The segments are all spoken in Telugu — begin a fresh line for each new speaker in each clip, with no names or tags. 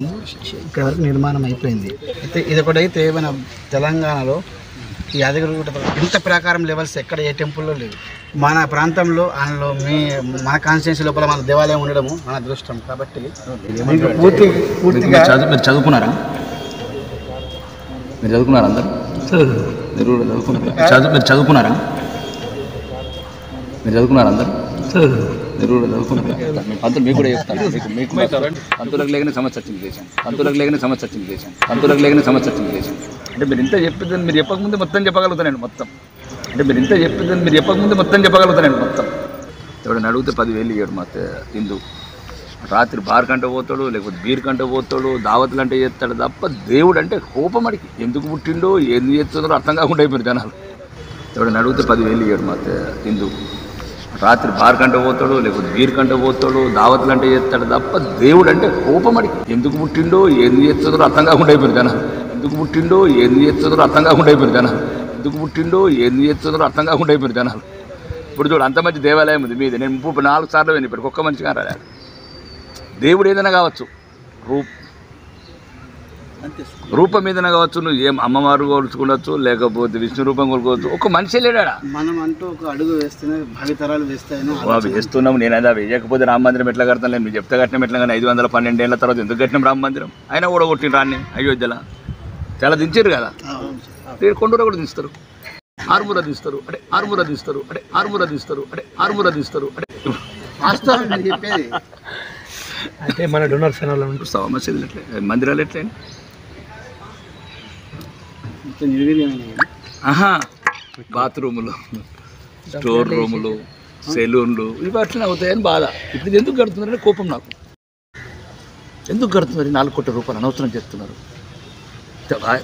ఇక్కడ వరకు నిర్మాణం అయిపోయింది. అయితే ఇది ఒకటైతే మన తెలంగాణలో ఈ యాదగిరిగుట్ట ఇంత ప్రాకారం లెవెల్స్ ఎక్కడ ఏ టెంపుల్లో లేవు. మన ప్రాంతంలో అందులో మన కాన్స్టిట్యున్సీ లోపల మన దేవాలయం ఉండడము మన అదృష్టం. కాబట్టి పూర్తిగా
మీరు చదువుకున్నారా? మీరు చదువుకున్నారా? అందరు మీరు చదువుకున్నారా? చదువుకున్నారా? మీరు చదువుకున్నారా? అందరు మీరు చదువుకున్నారా? పంతులు మీకు కూడా చెప్తాను. మీకు పంతులకు లేకనే సమస్య వచ్చింది దేశం. పంతులకు లేకనే సమస్య వచ్చింది దేశం. పంతులకు లేకనే సమస్య వచ్చింది దేశం. అంటే మీరు ఇంత చెప్పిందని మీరు చెప్పకముందే మొత్తం చెప్పగలుగుతానండి మొత్తం. అంటే మీరు ఇంత చెప్పిందని మీరు చెప్పకముందే మొత్తం చెప్పగలుగుతానండి మొత్తం. ఎవడని అడిగితే 10,000 ఇవ్వడు మా హిందూ. రాత్రి బార్ కంటే పోతాడు, లేకపోతే బీర్ కంటే పోతాడు, దావతులు అంటే చేస్తాడు తప్ప దేవుడు అంటే కోపం అడిగి ఎందుకు పుట్టిండో ఎందుకు చేస్తుందో అర్థం కాకుండా అయిపోయారు జనాలు. ఎవడని అడిగితే 10,000 ఇవ్వడు మా హిందూ. రాత్రి బార్ కంటే పోతాడు, లేకపోతే బీర్ కంటే పోతాడు, దావతులు అంటే చేస్తాడు తప్ప దేవుడు అంటే కోపం అడిగి ఎందుకు పుట్టిండో ఎందుకు చేస్తుందో అర్థం కాకుండా అయిపోయారు జనాలు. ఎందుకు పుట్టిండో ఎందుకు చేస్తుందో అర్థం కాకుండా అయిపోయారు జనాలు. ఎందుకు పుట్టిండో ఎందుకు చేస్తుందో అర్థం కాకుండా అయిపోయారు జనాలు. ఇప్పుడు చూడు అంత మంచి దేవాలయం ఉంది మీది. నేను 34 సార్లు వెళ్ళి ఇప్పటికి ఒక్క మనిషిగా రాలేదు. దేవుడు ఏదైనా కావచ్చు, రూపం ఏదైనా కావచ్చు, నువ్వు ఏం అమ్మవారు కొలుచుకోవచ్చు, లేకపోతే విష్ణు రూపం కొలుకోవచ్చు, ఒక మనిషి లేడా?
మనం అంటూ ఒక అడుగు వేస్తేనే భావితరాలు వేస్తాయని
వేస్తున్నాము. నేను అదే వేయకపోతే రామ మందిరం ఎట్లా కడతాను? నేను చెప్తే కట్టినాం ఎట్లా కానీ 512 ఏళ్ళ తర్వాత ఎందుకు కట్టినాం రామ మందిరం? అయినా కూడా కొట్టిన రాన్ని అయోధ్యలో చాలా దించారు కదా. కొండూరు కూడా తీస్తారు, ఆరుమూర తీస్తారు, అంటే ఆరుమూర తీస్తారు, అంటే ఆరుమూర తీస్తారు, అంటే ఆరుమూర తీస్తారు. అంటే
చెప్పేది
అంటే మన డొనర్ ఛానల్
చూస్తావా మసీదులు ఎట్లా, మందిరాలు ఎట్లా? బాత్రూములు, స్టోర్ రూములు, సెలూన్లు ఇవి అట్లనే అవుతాయని బాధ. ఇప్పుడు ఎందుకు కడుతున్నారని కోపం నాకు. ఎందుకు కడుతున్నారు? 4 కోట్ల రూపాయలు అనవసరం చేస్తున్నారు.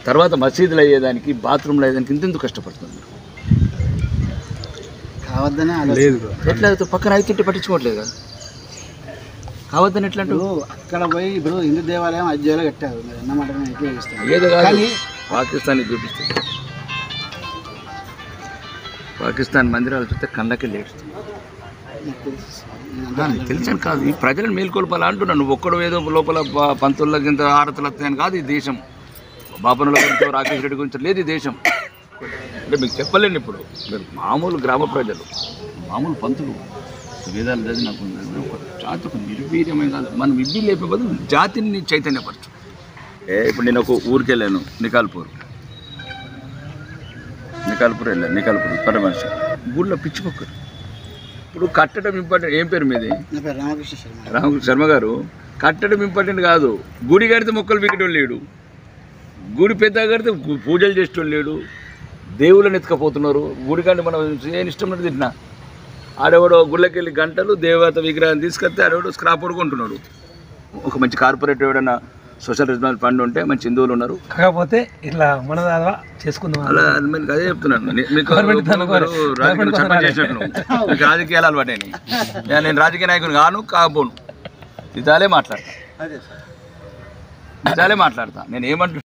తర్వాత మసీదులు అయ్యేదానికి, బాత్రూమ్లు అయ్యేదానికి ఇంతెందుకు కష్టపడుతున్నారు?
కావద్దనే
లేదు.
ఎట్లా పక్కన అవుతుంటే పట్టించుకోవట్లేదు కదా. కావద్దని ఎట్లా అంటూ
అక్కడ పోయి ఇప్పుడు హిందూ దేవాలయం అయోధ్యలో కట్టారు. అన్నమాట
ఏదో కాదు, పాకిస్తాన్ చూపిస్తుంది. పాకిస్తాన్ మందిరాలు చూస్తే కళ్ళకి లేస్తుంది. తెలిసాను కాదు, ఈ ప్రజలను మేల్కొల్పాలా అంటున్నాను. నువ్వు ఒక్కడు ఏదో లోపల పంతుల కింద ఆరతులు వస్తాయని కాదు ఈ దేశం. బాపనుల గురించి, రాకేష్ రెడ్డి గురించి లేదు ఈ దేశం. అంటే మీకు చెప్పలేను. ఇప్పుడు మీరు మామూలు గ్రామ ప్రజలు, మామూలు పంతులు, వేదాలు చదివినప్పుడు ఒక జాతికి నిర్వీర్యమైన కాదు. మనం ఇడ్లీ లేపే బదులు జాతిని చైతన్యపరచు. ఇప్పుడు నేను ఒక ఊరికి వెళ్ళాను, నికాల్పూర్ వెళ్ళాను. నికాల్పూర్ పర మనిషి గుడిలో పిచ్చిపోక్కరు. ఇప్పుడు కట్టడం ఇంపార్టెంట్. ఏం పేరు మీది? రామకృష్ణ శర్మ గారు. కట్టడం ఇంపార్టెంట్ కాదు, గుడి కడితే మొక్కలు పీకటం లేడు, గుడి పెద్ద కడితే పూజలు చేసేటోళ్ళు లేడు, దేవుళ్ళని ఎత్తుకపోతున్నారు. గుడి కంటే మనం ఏం ఇష్టం ఉన్నది తింటున్నా. ఆడెవడో గుళ్ళకి వెళ్ళి గంటలు దేవత విగ్రహాన్ని తీసుకొస్తే ఆడెవడో స్క్రాప్ కొనుక్కుంటున్నాడు. ఒక మంచి కార్పొరేట్ ఎవడన్నా సోషల్ రెస్పాన్స్ ఫండ్ ఉంటే మంచి హిందువులు ఉన్నారు.
కాకపోతే ఇట్లా మన చేసుకుందాం
అలా మీకు అదే చెప్తున్నాను. మీకు చేసినట్టు మీకు రాజకీయాలు అలవాటైనాయి. నేను రాజకీయ నాయకుని కాకపోను. ఇదాలే మాట్లాడతా నేను ఏమంటున్నా.